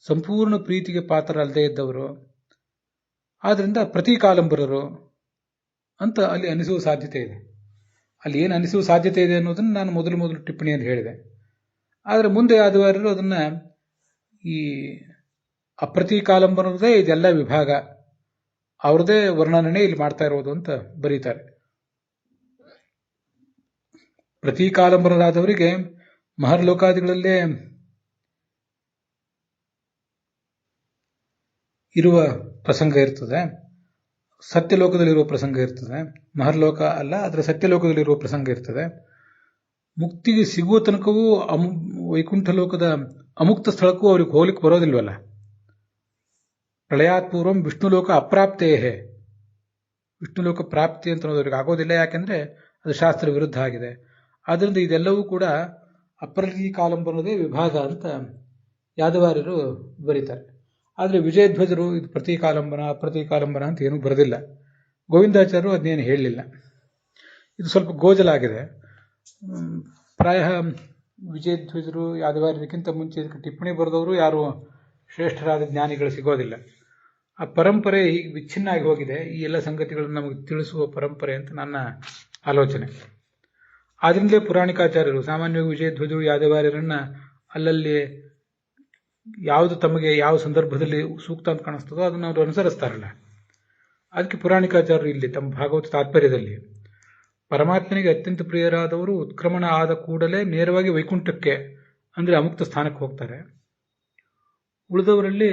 S1: ಸಂಪೂರ್ಣ ಪ್ರೀತಿಗೆ ಪಾತ್ರರಲ್ಲದೆ ಇದ್ದವರು, ಆದ್ರಿಂದ ಪ್ರತೀಕಾಲಂಬರರು ಅಂತ ಅಲ್ಲಿ ಅನಿಸುವ ಸಾಧ್ಯತೆ ಇದೆ. ಅಲ್ಲಿ ಏನು ಅನಿಸುವ ಸಾಧ್ಯತೆ ಇದೆ ಅನ್ನೋದನ್ನು ನಾನು ಮೊದಲು ಟಿಪ್ಪಣಿಯಲ್ಲಿ ಹೇಳಿದೆ. ಆದರೆ ಮುಂದೆ ಆದವಾರರು ಅದನ್ನು ಈ ಅಪ್ರತೀಕಾಲಂಬನದೇ ಇದೆಲ್ಲ ವಿಭಾಗ, ಅವ್ರದೇ ವರ್ಣನೆ ಇಲ್ಲಿ ಮಾಡ್ತಾ ಇರೋದು ಅಂತ ಬರೀತಾರೆ. ಪ್ರತೀಕಾಲಂಬನರಾದವರಿಗೆ ಮಹರ್ಲೋಕಾದಿಗಳಲ್ಲೇ ಇರುವ ಪ್ರಸಂಗ ಇರ್ತದೆ, ಸತ್ಯಲೋಕದಲ್ಲಿರುವ ಪ್ರಸಂಗ ಇರ್ತದೆ. ಮಹರ್ಲೋಕ ಅಲ್ಲ, ಅದರ ಸತ್ಯಲೋಕದಲ್ಲಿರುವ ಪ್ರಸಂಗ ಇರ್ತದೆ. ಮುಕ್ತಿಗೆ ಸಿಗುವ ತನಕವೂ ವೈಕುಂಠ ಲೋಕದ ಅಮುಕ್ತ ಸ್ಥಳಕ್ಕೂ ಅವ್ರಿಗೆ ಹೋಗ್ಲಿಕ್ಕೆ ಬರೋದಿಲ್ವಲ್ಲ. ಪ್ರಳಯಾತ್ಪೂರ್ವಂ ವಿಷ್ಣುಲೋಕ ಅಪ್ರಾಪ್ತೇಹೇ, ವಿಷ್ಣುಲೋಕ ಪ್ರಾಪ್ತಿ ಅಂತ ಅನ್ನೋದವ್ರಿಗೆ ಆಗೋದಿಲ್ಲ, ಯಾಕೆಂದ್ರೆ ಅದು ಶಾಸ್ತ್ರ ವಿರುದ್ಧ ಆಗಿದೆ. ಆದ್ದರಿಂದ ಇದೆಲ್ಲವೂ ಕೂಡ ಅಪ್ರತೀಕಾಲಂಬನದೇ ವಿಭಾಗ ಅಂತ ಯಾದವಾರ್ಯರು ಬರೀತಾರೆ. ಆದರೆ ವಿಜಯಧ್ವಜರು ಇದು ಪ್ರತೀಕಾಲಂಬನ ಅಪ್ರತೀಕಾಲಂಬನ ಅಂತ ಏನೂ ಬರೆದಿಲ್ಲ. ಗೋವಿಂದಾಚಾರ್ಯರು ಅದನ್ನೇನು ಹೇಳಲಿಲ್ಲ. ಇದು ಸ್ವಲ್ಪ ಗೋಜಲಾಗಿದೆ. ಪ್ರಾಯ ವಿಜಯಧ್ವಜರು ಯಾದವಾರ್ಯರಿಗಿಂತ ಮುಂಚೆ ಇದಕ್ಕೆ ಟಿಪ್ಪಣಿ ಬರೆದವರು ಯಾರು ಶ್ರೇಷ್ಠರಾದ ಜ್ಞಾನಿಗಳು ಸಿಗೋದಿಲ್ಲ. ಆ ಪರಂಪರೆ ಈಗ ವಿಚ್ಛಿನ್ನ ಆಗಿ ಹೋಗಿದೆ. ಈ ಎಲ್ಲ ಸಂಗತಿಗಳನ್ನು ನಮಗೆ ತಿಳಿಸುವ ಪರಂಪರೆ ಅಂತ ನನ್ನ ಆಲೋಚನೆ. ಆದ್ರಿಂದಲೇ ಪುರಾಣಿಕಾಚಾರ್ಯರು ಸಾಮಾನ್ಯವಾಗಿ ವಿಜಯಧ್ವಜರು ಯಾದವಾರ್ಯರನ್ನ ಅಲ್ಲಲ್ಲಿ ಯಾವುದು ತಮಗೆ ಯಾವ ಸಂದರ್ಭದಲ್ಲಿ ಸೂಕ್ತ ಅಂತ ಕಾಣಿಸ್ತದೋ ಅದನ್ನು ಅವರು ಅನುಸರಿಸ್ತಾರಲ್ಲ. ಅದಕ್ಕೆ ಪುರಾಣಿಕಾಚಾರ್ಯರು ಇಲ್ಲಿ ತಮ್ಮ ಭಾಗವತ ತಾತ್ಪರ್ಯದಲ್ಲಿ ಪರಮಾತ್ಮನಿಗೆ ಅತ್ಯಂತ ಪ್ರಿಯರಾದವರು ಉತ್ಕ್ರಮಣ ಆದ ಕೂಡಲೇ ನೇರವಾಗಿ ವೈಕುಂಠಕ್ಕೆ ಅಂದರೆ ಅಮುಕ್ತ ಸ್ಥಾನಕ್ಕೆ ಹೋಗ್ತಾರೆ. ಉಳಿದವರಲ್ಲಿ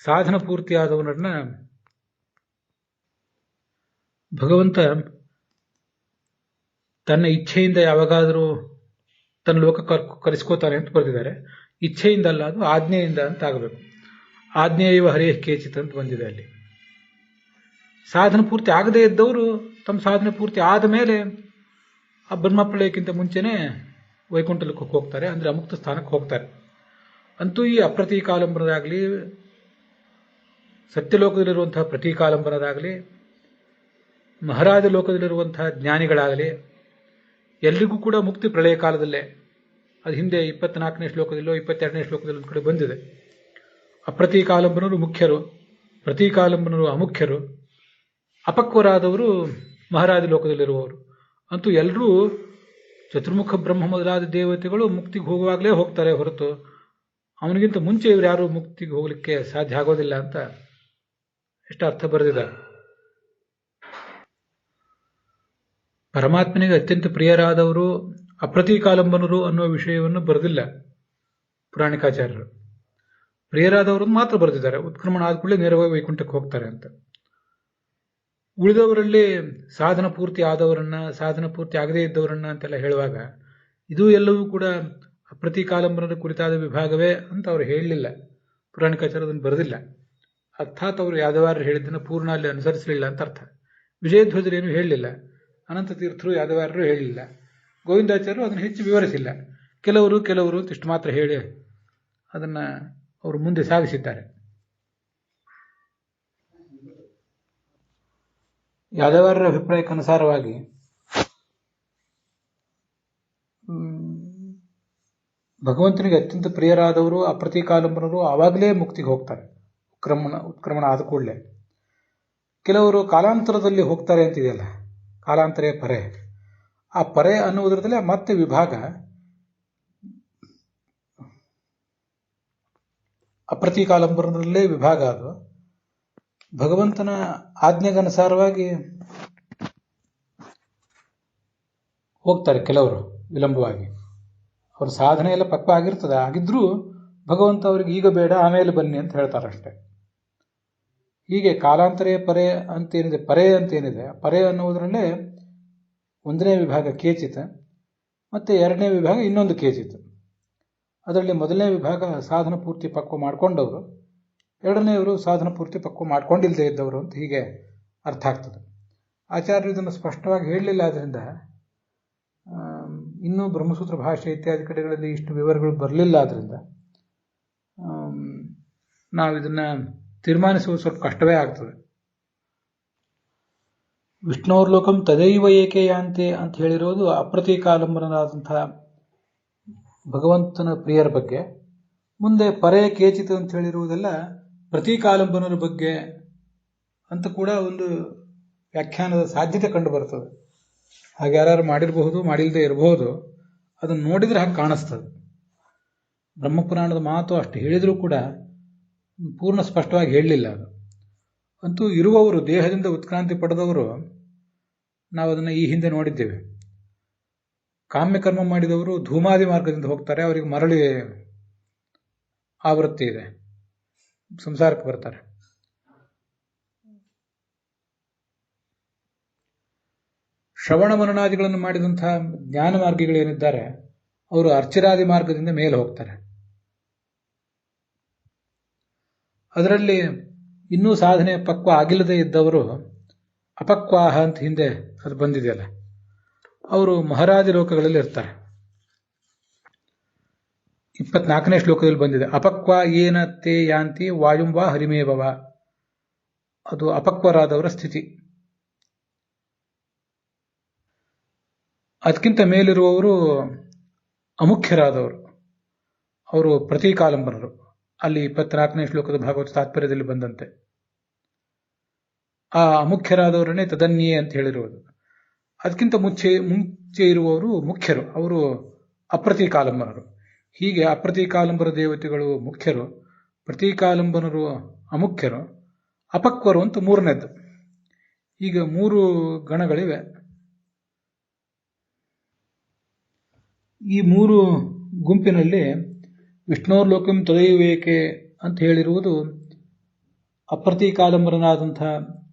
S1: ಸಾಧನ ಪೂರ್ತಿಯಾದವರನ್ನ ಭಗವಂತ ತನ್ನ ಇಚ್ಛೆಯಿಂದ ಯಾವಾಗಾದರೂ ತನ್ನ ಲೋಕ ಕರೆಸ್ಕೋತಾನೆ ಅಂತ ಬರೆದಿದ್ದಾರೆ. ಇಚ್ಛೆಯಿಂದ ಅಲ್ಲ, ಅದು ಆಜ್ಞೆಯಿಂದ ಅಂತ ಆಗಬೇಕು. ಆಜ್ಞೆಯವ ಹರೇ ಕೇಚಿತ್ ಅಂತ ಬಂದಿದೆ ಅಲ್ಲಿ. ಸಾಧನ ಪೂರ್ತಿ ಆಗದೇ ಇದ್ದವರು ತಮ್ಮ ಸಾಧನೆ ಪೂರ್ತಿ ಆದ ಮೇಲೆ ಆ ಬ್ರಹ್ಮಪ್ರಳಯಕ್ಕಿಂತ ಮುಂಚೆನೆ ವೈಕುಂಠ ಲೋಕಕ್ಕೆ ಹೋಗ್ತಾರೆ, ಅಂದರೆ ಅಮುಕ್ತ ಸ್ಥಾನಕ್ಕೆ ಹೋಗ್ತಾರೆ. ಅಂತೂ ಈ ಅಪ್ರತೀಕಾಲಂಬನದಾಗಲಿ, ಸತ್ಯಲೋಕದಲ್ಲಿರುವಂತಹ ಪ್ರತೀಕಾಲಂಬನದಾಗಲಿ, ಮಹಾರಾಜ ಲೋಕದಲ್ಲಿರುವಂತಹ ಜ್ಞಾನಿಗಳಾಗಲಿ ಎಲ್ರಿಗೂ ಕೂಡ ಮುಕ್ತಿ ಪ್ರಳಯ ಕಾಲದಲ್ಲೇ. ಅದು ಹಿಂದೆ 24ನೇ ಶ್ಲೋಕದಲ್ಲೋ 22ನೇ ಶ್ಲೋಕದಲ್ಲೋ ಒಂದು ಕಡೆ ಬಂದಿದೆ. ಅಪ್ರತೀಕಾಲಂಬನರು ಮುಖ್ಯರು, ಪ್ರತೀಕಾಲಂಬನರು ಅಮುಖ್ಯರು, ಅಪಕ್ವರಾದವರು ಮಹಾರಾಜ ಲೋಕದಲ್ಲಿರುವವರು. ಅಂತೂ ಎಲ್ಲರೂ ಚತುರ್ಮುಖ ಬ್ರಹ್ಮ ಮೊದಲಾದ ದೇವತೆಗಳು ಮುಕ್ತಿಗೆ ಹೋಗುವಾಗಲೇ ಹೋಗ್ತಾರೆ ಹೊರತು ಅವನಿಗಿಂತ ಮುಂಚೆ ಇವರು ಯಾರು ಮುಕ್ತಿಗೆ ಹೋಗ್ಲಿಕ್ಕೆ ಸಾಧ್ಯ ಆಗೋದಿಲ್ಲ ಅಂತ ಎಷ್ಟು ಅರ್ಥ ಬರೆದಿದ್ದಾರೆ. ಪರಮಾತ್ಮನಿಗೆ ಅತ್ಯಂತ ಪ್ರಿಯರಾದವರು ಅಪ್ರತೀಕಾಲಂಬನರು ಅನ್ನುವ ವಿಷಯವನ್ನು ಬರೆದಿಲ್ಲ ಪುರಾಣಿಕಾಚಾರ್ಯರು. ಪ್ರಿಯರಾದವರನ್ನು ಮಾತ್ರ ಬರೆದಿದ್ದಾರೆ. ಉತ್ಕ್ರಮಣ ಆದ ಕೂಡಲೇ ನೇರವಾಗಿ ವೈಕುಂಠಕ್ಕೆ ಹೋಗ್ತಾರೆ ಅಂತ. ಉಳಿದವರಲ್ಲಿ ಸಾಧನ ಪೂರ್ತಿ ಆದವರನ್ನ, ಸಾಧನ ಪೂರ್ತಿ ಆಗದೇ ಇದ್ದವರನ್ನ ಅಂತೆಲ್ಲ ಹೇಳುವಾಗ ಇದು ಎಲ್ಲವೂ ಕೂಡ ಅಪ್ರತೀಕಾಲಂಬನದ ಕುರಿತಾದ ವಿಭಾಗವೇ ಅಂತ ಅವರು ಹೇಳಲಿಲ್ಲ. ಪುರಾಣಿಕಾಚಾರ್ಯ ಅದನ್ನು ಬರೆದಿಲ್ಲ. ಅರ್ಥಾತ್ ಅವರು ಯಾದವಾರ್ಯರು ಹೇಳಿದ್ದನ್ನು ಪೂರ್ಣ ಅಲ್ಲಿ ಅನುಸರಿಸಲಿಲ್ಲ ಅಂತ ಅರ್ಥ. ವಿಜಯಧ್ವಜರೇನು ಹೇಳಲಿಲ್ಲ, ಅನಂತ ತೀರ್ಥರು ಯಾದವಾರ್ಯರು ಹೇಳಲಿಲ್ಲ, ಗೋವಿಂದಾಚಾರ್ಯರು ಅದನ್ನು ಹೆಚ್ಚು ವಿವರಿಸಿಲ್ಲ. ಕೆಲವರು ಇಷ್ಟು ಮಾತ್ರ ಹೇಳಿ ಅದನ್ನು ಅವರು ಮುಂದೆ ಸಾಗಿಸಿದ್ದಾರೆ. ಯಾದವಾರ್ಯರ ಅಭಿಪ್ರಾಯಕ್ಕನುಸಾರವಾಗಿ ಭಗವಂತನಿಗೆ ಅತ್ಯಂತ ಪ್ರಿಯರಾದವರು ಅಪ್ರತೀಕಾಲಂಬನರು ಆವಾಗಲೇ ಮುಕ್ತಿಗೆ ಹೋಗ್ತಾರೆ, ಉತ್ಕ್ರಮಣ ಆದ ಕೂಡಲೇ. ಕೆಲವರು ಕಾಲಾಂತರದಲ್ಲಿ ಹೋಗ್ತಾರೆ ಅಂತಿದೆಯಲ್ಲ, ಕಾಲಾಂತರೇ ಪರೆ. ಆ ಪರೆ ಅನ್ನುವುದರಲ್ಲೇ ಮತ್ತೆ ವಿಭಾಗ. ಅಪ್ರತೀಕಾಲಂಬನದಲ್ಲೇ ವಿಭಾಗ. ಅದು ಭಗವಂತನ ಆಜ್ಞೆಗನುಸಾರವಾಗಿ ಹೋಗ್ತಾರೆ ಕೆಲವರು ವಿಳಂಬವಾಗಿ. ಅವ್ರ ಸಾಧನೆ ಎಲ್ಲ ಪಕ್ವ ಆಗಿರ್ತದೆ, ಆಗಿದ್ರೂ ಭಗವಂತ ಅವರಿಗೆ ಈಗ ಬೇಡ ಆಮೇಲೆ ಬನ್ನಿ ಅಂತ ಹೇಳ್ತಾರಷ್ಟೆ. ಹೀಗೆ ಕಾಲಾಂತರೇ ಪರೆ ಅಂತೇನಿದೆ, ಪರೆ ಅಂತೇನಿದೆ, ಪರೆ ಅನ್ನುವುದರಲ್ಲೇ ಒಂದನೇ ವಿಭಾಗ ಕೇಚಿತ್, ಮತ್ತೆ ಎರಡನೇ ವಿಭಾಗ ಇನ್ನೊಂದು ಕೇಚಿತ್. ಅದರಲ್ಲಿ ಮೊದಲನೇ ವಿಭಾಗ ಸಾಧನ ಪೂರ್ತಿ ಪಕ್ವ ಮಾಡಿಕೊಂಡವರು, ಎರಡನೆಯವರು ಸಾಧನ ಪೂರ್ತಿ ಪಕ್ವ ಮಾಡ್ಕೊಂಡಿಲ್ಲದೆ ಇದ್ದವರು ಅಂತ ಹೀಗೆ ಅರ್ಥ ಆಗ್ತದೆ. ಆಚಾರ್ಯರು ಇದನ್ನು ಸ್ಪಷ್ಟವಾಗಿ ಹೇಳಲಿಲ್ಲ. ಆದ್ದರಿಂದ ಇನ್ನೂ ಬ್ರಹ್ಮಸೂತ್ರ ಭಾಷೆ ಇತ್ಯಾದಿ ಕಡೆಗಳಲ್ಲಿ ಇಷ್ಟು ವಿವರಗಳು ಬರಲಿಲ್ಲ. ಆದ್ದರಿಂದ ನಾವು ಇದನ್ನು ತೀರ್ಮಾನಿಸುವುದು ಸ್ವಲ್ಪ ಕಷ್ಟವೇ ಆಗ್ತದೆ. ವಿಷ್ಣೋರ್ಲೋಕಂ ತದೈವ ಏಕೆಯಾಂತೆ ಅಂತ ಹೇಳಿರೋದು ಅಪ್ರತೀಕಾಲಂಬನರಾದಂತಹ ಭಗವಂತನ ಪ್ರಿಯರ ಬಗ್ಗೆ. ಮುಂದೆ ಪರೇ ಕೇಚಿತ್ ಅಂತ ಹೇಳಿರುವುದೆಲ್ಲ ಪ್ರತೀಕಾಲಂಬನರ ಬಗ್ಗೆ ಅಂತ ಕೂಡ ಒಂದು ವ್ಯಾಖ್ಯಾನದ ಸಾಧ್ಯತೆ ಕಂಡು ಬರ್ತದೆ. ಹಾಗೆ ಯಾರು ಮಾಡಿರಬಹುದು, ಮಾಡಿಲ್ಲದೆ ಇರಬಹುದು. ಅದನ್ನು ನೋಡಿದರೆ ಹಾಗೆ ಕಾಣಿಸ್ತದೆ. ಬ್ರಹ್ಮಪುರಾಣದ ಮಾತು ಅಷ್ಟು ಹೇಳಿದರೂ ಕೂಡ ಪೂರ್ಣ ಸ್ಪಷ್ಟವಾಗಿ ಹೇಳಲಿಲ್ಲ. ಅದು ಅಂತೂ ಇರುವವರು, ದೇಹದಿಂದ ಉತ್ಕ್ರಾಂತಿ ಪಡೆದವರು, ನಾವು ಅದನ್ನು ಈ ಹಿಂದೆ ನೋಡಿದ್ದೇವೆ. ಕಾಮ್ಯಕರ್ಮ ಮಾಡಿದವರು ಧೂಮಾದಿ ಮಾರ್ಗದಿಂದ ಹೋಗ್ತಾರೆ, ಅವರಿಗೆ ಮರಳಿ ಆವೃತ್ತಿ ಇದೆ, ಸಂಸಾರಕ್ಕೆ ಬರ್ತಾರೆ. ಶ್ರವಣ ಮನನಾದಿಗಳನ್ನು ಮಾಡಿದಂತಹ ಜ್ಞಾನ ಮಾರ್ಗಿಗಳೇನಿದ್ದಾರೆ ಅವರು ಅರ್ಚಿರಾದಿ ಮಾರ್ಗದಿಂದ ಮೇಲೆ ಹೋಗ್ತಾರೆ. ಅದರಲ್ಲಿ ಇನ್ನೂ ಸಾಧನೆ ಪಕ್ವ ಆಗಿಲ್ಲದೆ ಇದ್ದವರು ಅಪಕ್ವಾಹ ಅಂತ ಹಿಂದೆ ಅದು ಬಂದಿದೆಯಲ್ಲ, ಅವರು ಮಹಾರಾಜ ಲೋಕಗಳಲ್ಲಿ ಇರ್ತಾರೆ. 24ನೇ ಶ್ಲೋಕದಲ್ಲಿ ಬಂದಿದೆ, ಅಪಕ್ವ ಏನ ತೇ ಯಾಂತಿ ವಾಯುಂವಾ ಹರಿಮೇವವ. ಅದು ಅಪಕ್ವರಾದವರ ಸ್ಥಿತಿ. ಅದಕ್ಕಿಂತ ಮೇಲಿರುವವರು ಅಮುಖ್ಯರಾದವರು, ಅವರು ಪ್ರತೀಕಾಲಂಬನರು. ಅಲ್ಲಿ 24ನೇ ಶ್ಲೋಕದ ಭಾಗವತ ತಾತ್ಪರ್ಯದಲ್ಲಿ ಬಂದಂತೆ ಆ ಅಮುಖ್ಯರಾದವರನ್ನೇ ತದನ್ಯೇ ಅಂತ ಹೇಳಿರುವುದು. ಅದಕ್ಕಿಂತ ಮುಂಚೆ ಇರುವವರು ಮುಖ್ಯರು, ಅವರು ಅಪ್ರತೀಕಾಲಂಬನರು. ಹೀಗೆ ಅಪ್ರತೀಕಾಲಂಬರ ದೇವತೆಗಳು ಮುಖ್ಯರು, ಪ್ರತೀಕಾಲಂಬನರು ಅಮುಖ್ಯರು, ಅಪಕ್ವರು ಅಂತ ಮೂರನೇದ್ದು. ಈಗ 3 ಗಣಗಳಿವೆ. ಈ 3 ಗುಂಪಿನಲ್ಲಿ ವಿಷ್ಣೋರ್ಲೋಕಂ ತದೈವೇಕೆ ಅಂತ ಹೇಳಿರುವುದು ಅಪ್ರತೀಕಾಲಂಬರನಾದಂಥ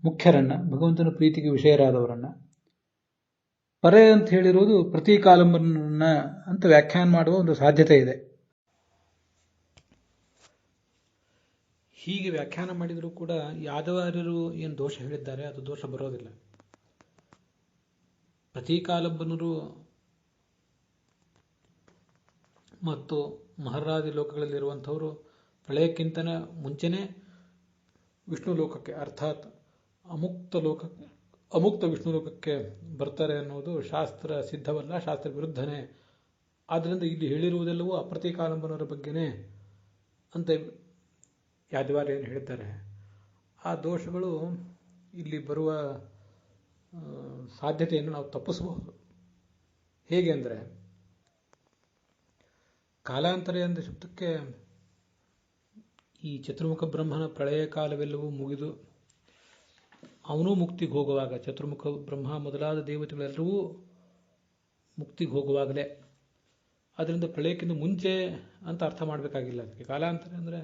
S1: ಮುಖ್ಯರನ್ನ, ಭಗವಂತನ ಪ್ರೀತಿಗೆ ವಿಷಯರಾದವರನ್ನ. ಪರೆ ಅಂತ ಹೇಳಿರುವುದು ಪ್ರತೀಕಾಲಂಬರನ್ನ ಅಂತ ವ್ಯಾಖ್ಯಾನ ಮಾಡುವ ಒಂದು ಸಾಧ್ಯತೆ ಇದೆ. ಹೀಗೆ ವ್ಯಾಖ್ಯಾನ ಮಾಡಿದರೂ ಕೂಡ ಯಾದವಾರ್ಯರು ಏನು ದೋಷ ಹೇಳಿದ್ದಾರೆ ಅದು ದೋಷ ಬರೋದಿಲ್ಲ. ಪ್ರತೀಕಾಲಂಬನರು ಮತ್ತು ಮಹರ್ರಾದಿ ಲೋಕಗಳಲ್ಲಿರುವಂಥವರು ಪ್ರಳಯಕ್ಕಿಂತನ ಮುಂಚೆನೇ ವಿಷ್ಣು ಲೋಕಕ್ಕೆ, ಅರ್ಥಾತ್ ಅಮುಕ್ತ ವಿಷ್ಣು ಲೋಕಕ್ಕೆ ಬರ್ತಾರೆ ಅನ್ನೋದು ಶಾಸ್ತ್ರ ಸಿದ್ಧವಲ್ಲ, ಶಾಸ್ತ್ರ ವಿರುದ್ಧನೇ. ಆದ್ದರಿಂದ ಇಲ್ಲಿ ಹೇಳಿರುವುದೆಲ್ಲವೂ ಅಪ್ರತೀಕಾಲಂಬನರ ಬಗ್ಗೆನೇ ಅಂತ ಯಾದವಾರ್ಯ ಏನು ಹೇಳಿದ್ದಾರೆ. ಆ ದೋಷಗಳು ಇಲ್ಲಿ ಬರುವ ಸಾಧ್ಯತೆಯನ್ನು ನಾವು ತಪ್ಪಿಸಬಹುದು. ಹೇಗೆ ಅಂದರೆ, ಕಾಲಾಂತರ ಎಂದ ಶಬ್ದಕ್ಕೆ ಈ ಚತುರ್ಮುಖ ಬ್ರಹ್ಮನ ಪ್ರಳಯ ಕಾಲವೆಲ್ಲವೂ ಮುಗಿದು ಅವನೂ ಮುಕ್ತಿಗೆ ಹೋಗುವಾಗ, ಚತುರ್ಮುಖ ಬ್ರಹ್ಮ ಮೊದಲಾದ ದೇವತೆಗಳೆಲ್ಲರೂ ಮುಕ್ತಿಗೆ ಹೋಗುವಾಗಲೇ, ಅದರಿಂದ ಪ್ರಳಯಕ್ಕಿಂತ ಮುಂಚೆ ಅಂತ ಅರ್ಥ ಮಾಡಬೇಕಾಗಿಲ್ಲ. ಅದಕ್ಕೆ ಕಾಲಾಂತರ ಅಂದರೆ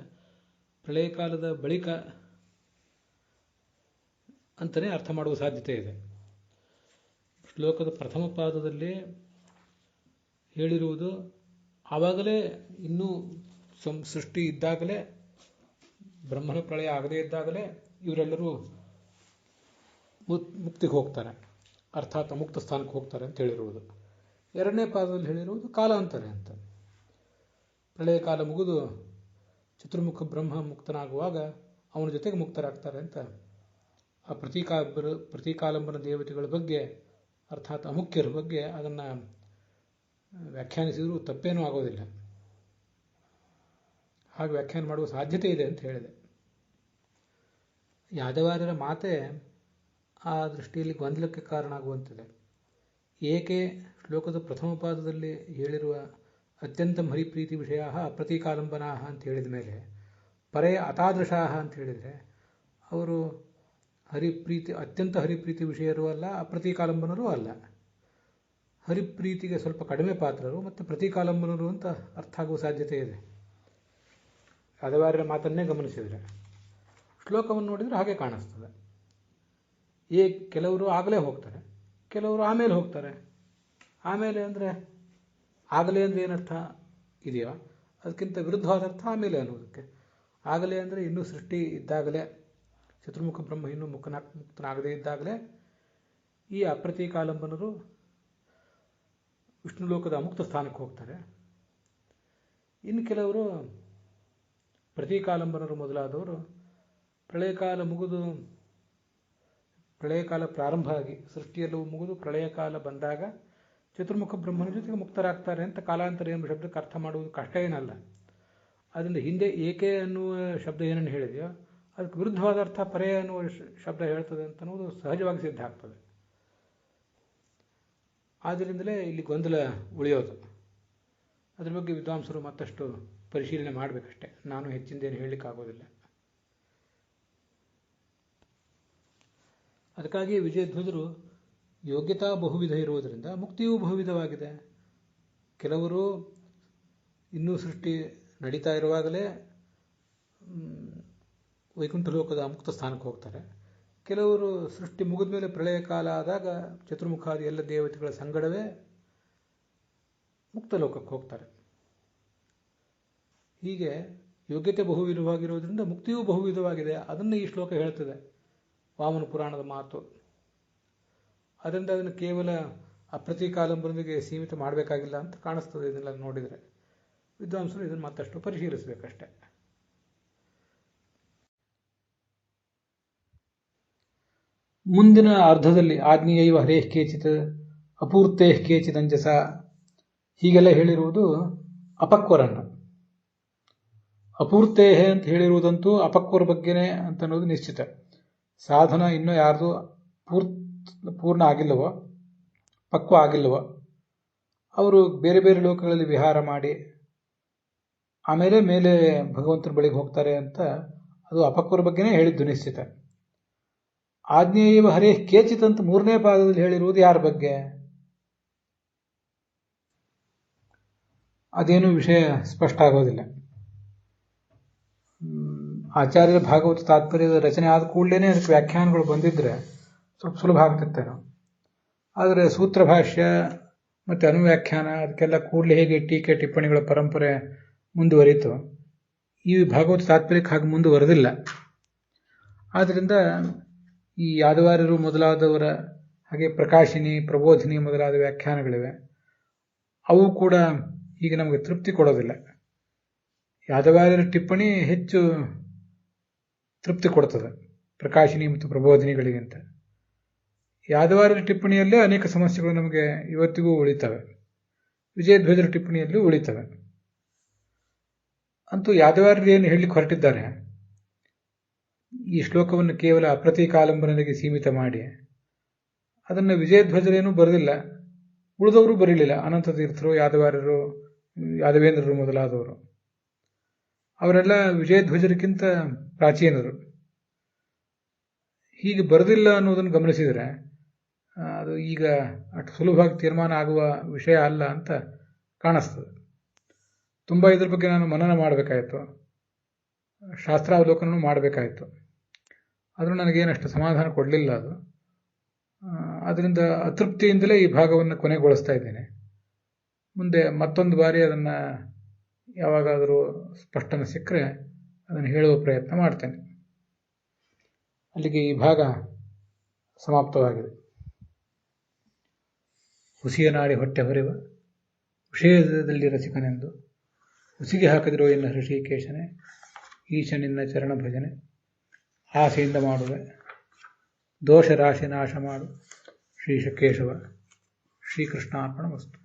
S1: ಪ್ರಳಯ ಕಾಲದ ಬಳಿಕ ಅಂತಲೇ ಅರ್ಥ ಮಾಡುವ ಸಾಧ್ಯತೆ ಇದೆ. ಶ್ಲೋಕದ ಪ್ರಥಮ ಪಾದದಲ್ಲಿ ಹೇಳಿರುವುದು ಆವಾಗಲೇ, ಇನ್ನೂ ಸೃಷ್ಟಿ ಇದ್ದಾಗಲೇ, ಬ್ರಹ್ಮನ ಪ್ರಳಯ ಆಗದೇ ಇದ್ದಾಗಲೇ ಇವರೆಲ್ಲರೂ ಮುಕ್ತಿಗೆ ಹೋಗ್ತಾರೆ, ಅರ್ಥಾತ್ ಅಮುಕ್ತ ಸ್ಥಾನಕ್ಕೆ ಹೋಗ್ತಾರೆ ಅಂತ ಹೇಳಿರುವುದು. ಎರಡನೇ ಪಾದದಲ್ಲಿ ಹೇಳಿರುವುದು ಕಾಲಾಂತರ ಅಂತ. ಪ್ರಳಯ ಕಾಲ ಮುಗಿದು ಚತುರ್ಮುಖ ಬ್ರಹ್ಮ ಮುಕ್ತನಾಗುವಾಗ ಅವನ ಜೊತೆಗೆ ಮುಕ್ತರಾಗ್ತಾರೆ ಅಂತ ಆ ಪ್ರತೀಕಾಲಂಬನ ದೇವತೆಗಳ ಬಗ್ಗೆ, ಅರ್ಥಾತ್ ಅಮುಖ್ಯರ ಬಗ್ಗೆ ಅದನ್ನು ವ್ಯಾಖ್ಯಾನಿಸಿದರೂ ತಪ್ಪೇನೂ ಆಗೋದಿಲ್ಲ. ಹಾಗೆ ವ್ಯಾಖ್ಯಾನ ಮಾಡುವ ಸಾಧ್ಯತೆ ಇದೆ ಅಂತ ಹೇಳಿದೆ. ಯಾದವಾರ್ಯರ ಮಾತೆ ಆ ದೃಷ್ಟಿಯಲ್ಲಿ ಗೊಂದಲಕ್ಕೆ ಕಾರಣ ಆಗುವಂತಿದೆ. ಏಕೆ ಶ್ಲೋಕದ ಪ್ರಥಮ ಪಾದದಲ್ಲಿ ಹೇಳಿರುವ ಅತ್ಯಂತ ಹರಿಪ್ರೀತಿ ವಿಷಯ ಅಪ್ರತೀಕಾಲಂಬನಾ ಅಂತ ಹೇಳಿದ ಮೇಲೆ ಪರೇ ಅತಾದೃಶಾಹ ಅಂತ ಹೇಳಿದರೆ ಅವರು ಅತ್ಯಂತ ಹರಿಪ್ರೀತಿ ವಿಷಯರೂ ಅಲ್ಲ, ಅಪ್ರತೀಕಾಲಂಬನರೂ ಅಲ್ಲ. ಹರಿಪ್ರೀತಿಗೆ ಸ್ವಲ್ಪ ಕಡಿಮೆ ಪಾತ್ರರು ಮತ್ತು ಪ್ರತೀಕಾಲಂಬನರು ಅಂತ ಅರ್ಥ ಆಗುವ ಸಾಧ್ಯತೆ ಇದೆ. ಯಾದವಾರ್ಯರ ಮಾತನ್ನೇ ಗಮನಿಸಿದರೆ ಶ್ಲೋಕವನ್ನು ನೋಡಿದರೆ ಹಾಗೆ ಕಾಣಿಸ್ತದೆ. ಕೆಲವರು ಆಗಲೇ ಹೋಗ್ತಾರೆ, ಕೆಲವರು ಆಮೇಲೆ ಹೋಗ್ತಾರೆ. ಆಮೇಲೆ ಅಂದರೆ ಆಗಲೇ ಅಂದರೆ ಏನರ್ಥ ಇದೆಯೋ ಅದಕ್ಕಿಂತ ವಿರುದ್ಧವಾದ ಅರ್ಥ ಆಮೇಲೆ ಅನ್ನೋದಕ್ಕೆ. ಆಗಲೇ ಅಂದರೆ ಇನ್ನೂ ಸೃಷ್ಟಿ ಇದ್ದಾಗಲೇ, ಚತುರ್ಮುಖ ಬ್ರಹ್ಮ ಇನ್ನೂ ಮುಕ್ತನಾಗದೇ ಇದ್ದಾಗಲೇ ಈ ಅಪ್ರತೀಕಾಲಂಬನರು ವಿಷ್ಣು ಲೋಕದ ಅಮುಕ್ತ ಸ್ಥಾನಕ್ಕೆ ಹೋಗ್ತಾರೆ. ಇನ್ನು ಕೆಲವರು ಪ್ರತೀಕಾಲಂಬನರು ಮೊದಲಾದವರು ಪ್ರಳಯಕಾಲ ಮುಗಿದು, ಪ್ರಳಯಕಾಲ ಪ್ರಾರಂಭ ಆಗಿ ಸೃಷ್ಟಿಯೆಲ್ಲವೂ ಮುಗಿದು ಪ್ರಳಯಕಾಲ ಬಂದಾಗ ಚತುರ್ಮುಖ ಬ್ರಹ್ಮನ ಜೊತೆಗೆ ಮುಕ್ತರಾಗ್ತಾರೆ ಅಂತ ಕಾಲಾಂತರ ಎಂಬ ಶಬ್ದಕ್ಕೆ ಅರ್ಥ ಮಾಡುವುದು ಕಷ್ಟ ಏನಲ್ಲ. ಅದರಿಂದ ಹಿಂದೆ ಏಕೆ ಅನ್ನುವ ಶಬ್ದ ಏನನ್ನು ಹೇಳಿದೆಯೋ ಅದಕ್ಕೆ ವಿರುದ್ಧವಾದ ಅರ್ಥ ಪರೇ ಅನ್ನುವ ಶಬ್ದ ಹೇಳ್ತದೆ ಅಂತ ಅನ್ನೋದು ಸಹಜವಾಗಿ ಸಿದ್ಧ ಆಗ್ತದೆ. ಆದ್ದರಿಂದಲೇ ಇಲ್ಲಿ ಗೊಂದಲ ಉಳಿಯೋದು. ಅದರ ಬಗ್ಗೆ ವಿದ್ವಾಂಸರು ಮತ್ತಷ್ಟು ಪರಿಶೀಲನೆ ಮಾಡಬೇಕಷ್ಟೆ. ನಾನು ಹೆಚ್ಚಿಂದೇನು ಹೇಳಲಿಕ್ಕಾಗೋದಿಲ್ಲ. ಅದಕ್ಕಾಗಿ ವಿಜಯಧ್ವಜರು ಯೋಗ್ಯತಾ ಬಹುವಿಧ ಇರುವುದರಿಂದ ಮುಕ್ತಿಯೂ ಬಹುವಿಧವಾಗಿದೆ. ಕೆಲವರು ಇನ್ನೂ ಸೃಷ್ಟಿ ನಡೀತಾ ಇರುವಾಗಲೇ ವೈಕುಂಠ ಲೋಕದ ಮುಕ್ತ ಸ್ಥಾನಕ್ಕೆ ಹೋಗ್ತಾರೆ. ಕೆಲವರು ಸೃಷ್ಟಿ ಮುಗಿದ ಮೇಲೆ ಪ್ರಳಯ ಕಾಲ ಆದಾಗ ಚತುರ್ಮುಖಾದಿ ಎಲ್ಲ ದೇವತೆಗಳ ಸಂಗಡವೇ ಮುಕ್ತ ಲೋಕಕ್ಕೆ ಹೋಗ್ತಾರೆ. ಹೀಗೆ ಯೋಗ್ಯತೆ ಬಹುವಿಧವಾಗಿರುವುದರಿಂದ ಮುಕ್ತಿಯೂ ಬಹುವಿಧವಾಗಿದೆ. ಅದನ್ನು ಈ ಶ್ಲೋಕ ಹೇಳ್ತದೆ, ವಾಮನ ಪುರಾಣದ ಮಾತು. ಅದರಿಂದ ಅದನ್ನು ಕೇವಲ ಅಪ್ರತೀಕಾಲಂಬರನಿಗೆ ಸೀಮಿತ ಮಾಡಬೇಕಾಗಿಲ್ಲ ಅಂತ ಕಾಣಿಸ್ತದೆ. ಇದನ್ನೆಲ್ಲ ನೋಡಿದರೆ ವಿದ್ವಾಂಸರು ಇದನ್ನು ಮತ್ತಷ್ಟು ಪರಿಶೀಲಿಸಬೇಕಷ್ಟೆ. ಮುಂದಿನ ಅರ್ಧದಲ್ಲಿ ಆಜ್ಞೆಯೈವ ಹರೇಃ ಕೇಚಿತ್ ಅಪೂರ್ತೇಃ ಕೇಚಿತ್ ಅಂಜಸ ಹೀಗೆಲ್ಲ ಹೇಳಿರುವುದು ಅಪಕ್ವರನ್ನು. ಅಪೂರ್ತೇಹ ಅಂತ ಹೇಳಿರುವುದಂತೂ ಅಪಕ್ವರ ಬಗ್ಗೆನೇ ಅಂತ ಅನ್ನೋದು ನಿಶ್ಚಿತ. ಸಾಧನ ಇನ್ನೂ ಯಾರ್ದು ಪೂರ್ಣ ಆಗಿಲ್ಲವೋ, ಪಕ್ವ ಆಗಿಲ್ಲವೋ, ಅವರು ಬೇರೆ ಬೇರೆ ಲೋಕಗಳಲ್ಲಿ ವಿಹಾರ ಮಾಡಿ ಆಮೇಲೆ ಮೇಲೆ ಭಗವಂತನ ಬಳಿಗೆ ಹೋಗ್ತಾರೆ ಅಂತ ಅದು ಅಪಕ್ವರ ಬಗ್ಗೆನೇ ಹೇಳಿದ್ದು ನಿಶ್ಚಿತ. ಆಜ್ಞೆಯೈವ ಹರೇಃ ಕೇಚಿತ್ ಅಂತ 3ನೇ ಪಾದದಲ್ಲಿ ಹೇಳಿರುವುದು ಯಾರ ಬಗ್ಗೆ? ಅದೇನು ವಿಷಯ ಸ್ಪಷ್ಟ ಆಗೋದಿಲ್ಲ. ಆಚಾರ್ಯರ ಭಾಗವತ ತಾತ್ಪರ್ಯದ ರಚನೆ ಆದ ಕೂಡಲೇ ಅದಕ್ಕೆ ವ್ಯಾಖ್ಯಾನಗಳು ಬಂದಿದ್ರೆ ಸ್ವಲ್ಪ ಸುಲಭ ಆಗ್ತಿರ್ತೇನೋ. ಆದರೆ ಸೂತ್ರ ಭಾಷ್ಯ ಮತ್ತು ಅನುವ್ಯಾಖ್ಯಾನ ಅದಕ್ಕೆಲ್ಲ ಕೂಡಲೇ ಹೇಗೆ ಟೀಕೆ ಟಿಪ್ಪಣಿಗಳ ಪರಂಪರೆ ಮುಂದುವರಿತು, ಈ ಭಾಗವತ ತಾತ್ಪರ್ಯಕ್ಕೆ ಹಾಗೆ ಮುಂದುವರೆದಿಲ್ಲ. ಆದ್ದರಿಂದ ಈ ಯಾದವಾರ್ಯರು ಮೊದಲಾದವರ ಹಾಗೆ ಪ್ರಕಾಶಿನಿ, ಪ್ರಬೋಧಿನಿ ಮೊದಲಾದ ವ್ಯಾಖ್ಯಾನಗಳಿವೆ. ಅವು ಕೂಡ ಈಗ ನಮಗೆ ತೃಪ್ತಿ ಕೊಡೋದಿಲ್ಲ. ಯಾದವಾರ್ಯರ ಟಿಪ್ಪಣಿ ಹೆಚ್ಚು ತೃಪ್ತಿ ಕೊಡ್ತದೆ ಪ್ರಕಾಶಿನಿ ಮತ್ತು ಪ್ರಬೋಧಿನಿಗಳಿಗಿಂತ. ಯಾದವಾರ್ಯರ ಟಿಪ್ಪಣಿಯಲ್ಲೇ ಅನೇಕ ಸಮಸ್ಯೆಗಳು ನಮಗೆ ಇವತ್ತಿಗೂ ಉಳಿತವೆ, ವಿಜಯಧ್ವಜರ ಟಿಪ್ಪಣಿಯಲ್ಲೂ ಉಳಿತವೆ. ಅಂತೂ ಯಾದವಾರ್ಯರು ಏನು ಹೇಳಲಿಕ್ಕೆ ಹೊರಟಿದ್ದಾರೆ, ಈ ಶ್ಲೋಕವನ್ನು ಕೇವಲ ಅಪ್ರತೀಕಾಲಂಬರನಿಗೆ ಸೀಮಿತ ಮಾಡಿ ಅದನ್ನು ವಿಜಯಧ್ವಜರೇನೂ ಬರೆದಿಲ್ಲ, ಉಳಿದವರು ಬರೀಲಿಲ್ಲ. ಅನಂತ ತೀರ್ಥರು, ಯಾದವಾರ್ಯರು, ಯಾದವೇಂದ್ರರು ಮೊದಲಾದವರು ಅವರೆಲ್ಲ ವಿಜಯಧ್ವಜರಿಗಿಂತ ಪ್ರಾಚೀನರು. ಹೀಗೆ ಬರೆದಿಲ್ಲ ಅನ್ನೋದನ್ನು ಗಮನಿಸಿದರೆ ಅದು ಈಗ ಅಷ್ಟು ಸುಲಭವಾಗಿ ತೀರ್ಮಾನ ಆಗುವ ವಿಷಯ ಅಲ್ಲ ಅಂತ ಕಾಣಿಸ್ತದೆ. ತುಂಬ ಇದ್ರ ಬಗ್ಗೆ ನಾನು ಮನನ ಮಾಡಬೇಕಾಯಿತು, ಶಾಸ್ತ್ರಾವಲೋಕನೂ ಮಾಡಬೇಕಾಯಿತು. ಆದರೂ ನನಗೇನಷ್ಟು ಸಮಾಧಾನ ಕೊಡಲಿಲ್ಲ ಅದು. ಅದರಿಂದ ಅತೃಪ್ತಿಯಿಂದಲೇ ಈ ಭಾಗವನ್ನು ಕೊನೆಗೊಳಿಸ್ತಾ ಇದ್ದೇನೆ. ಮುಂದೆ ಮತ್ತೊಂದು ಬಾರಿ ಅದನ್ನು ಯಾವಾಗಾದರೂ ಸ್ಪಷ್ಟನೆ ಸಿಕ್ಕರೆ ಅದನ್ನು ಹೇಳುವ ಪ್ರಯತ್ನ ಮಾಡ್ತೇನೆ. ಅಲ್ಲಿಗೆ ಈ ಭಾಗ ಸಮಾಪ್ತವಾಗಿದೆ. ಹುಸಿಯ ನಾಡಿ ಹೊಟ್ಟೆ ಹೊರೆವ ವಿಷಯದಲ್ಲಿ ರಸಿಕನೆಂದು ಹುಸಿಗೆ ಹಾಕಿದಿರೋ ಎನ್ನ ಹೃಷಿಕೇಶನೇ, ಈಶ ನಿನ್ನ ಚರಣ ಭಜನೆ ಆಸೆಯಿಂದ ಮಾಡುವೆ, ದೋಷ ರಾಶಿ ನಾಶ ಮಾಡು ಶ್ರೀಶ ಕೇಶವ. ಶ್ರೀಕೃಷ್ಣಾರ್ಪಣಮಸ್ತು.